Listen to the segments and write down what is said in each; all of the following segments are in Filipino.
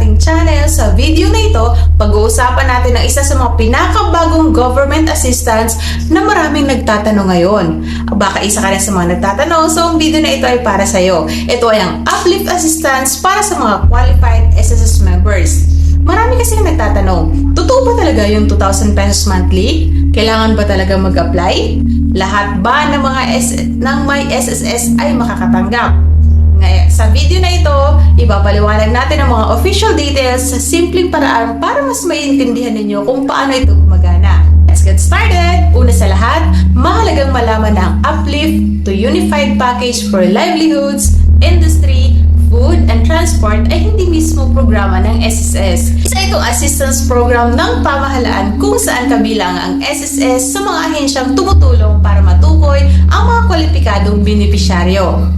ating channel. Sa video na ito, pag-uusapan natin ang isa sa mga pinakabagong government assistance na maraming nagtatanong ngayon. Baka isa ka rin sa mga nagtatanong, so ang video na ito ay para sa iyo. Ito ay ang uplift assistance para sa mga qualified SSS members. Marami kasi nagtatanong, totoo ba talaga yung 2,000 pesos monthly? Kailangan ba talaga mag-apply? Lahat ba ng mga may SSS ay makakatanggap? Ngayon, sa video na ito, ipapaliwanag natin ang mga official details sa simpleng paraan para mas maintindihan ninyo kung paano ito gumagana. Let's get started! Una sa lahat, mahalagang malaman na ang Uplift to Unified Package for Livelihoods, Industry, Food and Transport ay hindi mismo programa ng SSS. Isa itong assistance program ng pamahalaan kung saan kabilang ang SSS sa mga ahensyang tumutulong para matukoy ang mga kwalipikadong benepisyaryo.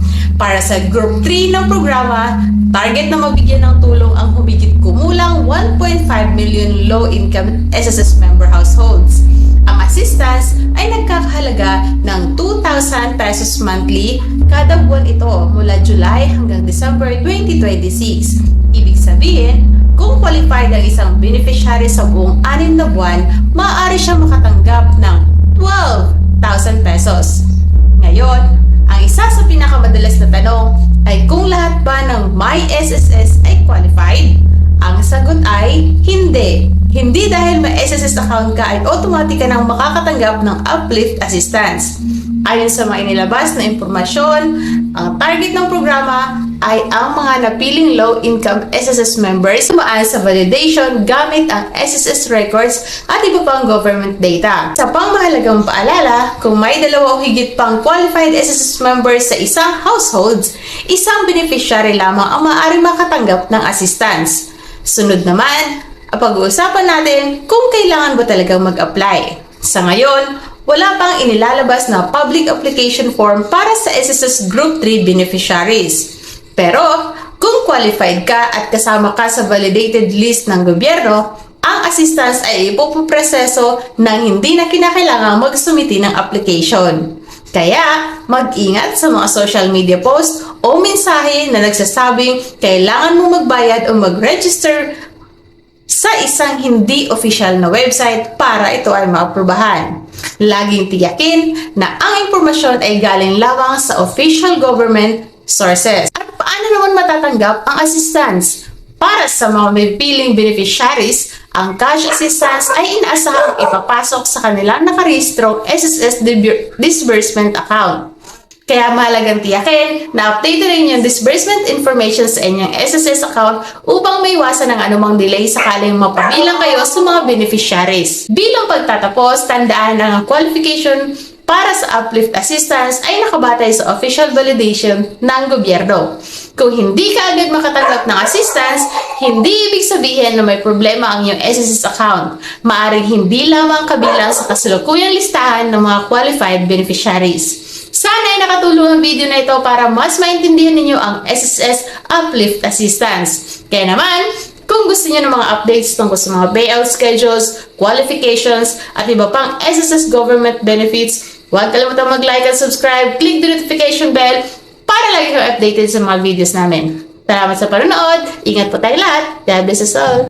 Para sa Group 3 ng programa, target na mabigyan ng tulong ang humigit kumulang 1.5 million low-income SSS member households. Ang assistance ay nagkakahalaga ng 2,000 pesos monthly kada buwan ito mula July hanggang December 2026. Ibig sabihin, kung qualified ang isang beneficiary sa buong 6 na buwan, maaari siyang makatanggap ng 12,000 pesos. Ngayon, ang isa sa pinakamadalas na tanong ay kung lahat ba ng may SSS ay qualified? Ang sagot ay hindi. Hindi dahil may SSS account ka ay automatic ka nang makakatanggap ng uplift assistance. Ayon sa mga inilabas na impormasyon, ang target ng programa ay ang mga napiling low-income SSS members tumaan sa validation gamit ang SSS records at iba pang government data. Sa pangmahalagang paalala, kung may dalawa o higit pang qualified SSS members sa isang household, isang beneficiary lamang ang maaaring makatanggap ng assistance. Sunod naman, pag-uusapan natin kung kailangan ba talagang mag-apply. Sa ngayon, wala pang inilalabas na public application form para sa SSS Group 3 beneficiaries. Pero, kung qualified ka at kasama ka sa validated list ng gobyerno, ang assistance ay ipoproseso nang hindi na kinakailangang magsumiti ng application. Kaya, mag-ingat sa mga social media post o mensahe na nagsasabing kailangan mo magbayad o mag-register sa isang hindi official na website para ito ay maaprubahan. Laging tiyakin na ang impormasyon ay galing lamang sa official government sources. At paano naman matatanggap ang assistance? Para sa mga may piling beneficiaries, ang cash assistance ay inaasahang ipapasok sa kanilang nakarehistrong SSS disbursement account. Kaya mahalagang tiyakin na update rin yung disbursement information sa inyong SSS account upang maiwasan ang anumang delay sakaling mapabilang kayo sa mga beneficiaries. Bilang pagtatapos, tandaan na ang qualification para sa uplift assistance ay nakabatay sa official validation ng gobyerno. Kung hindi ka agad makatanggap ng assistance, hindi ibig sabihin na may problema ang iyong SSS account. Maaring hindi lamang kabilang sa kasalukuyang listahan ng mga qualified beneficiaries. Sana ay nakatulong ang video na ito para mas maintindihan ninyo ang SSS Uplift Assistance. Kaya naman, kung gusto niyo ng mga updates tungkol sa mga payout schedules, qualifications, at iba pang SSS government benefits, huwag kalimutan mag-like at subscribe, click the notification bell para lagi kayo updated sa mga videos namin. Salamat sa panonood, ingat po tayo lahat, God bless us all!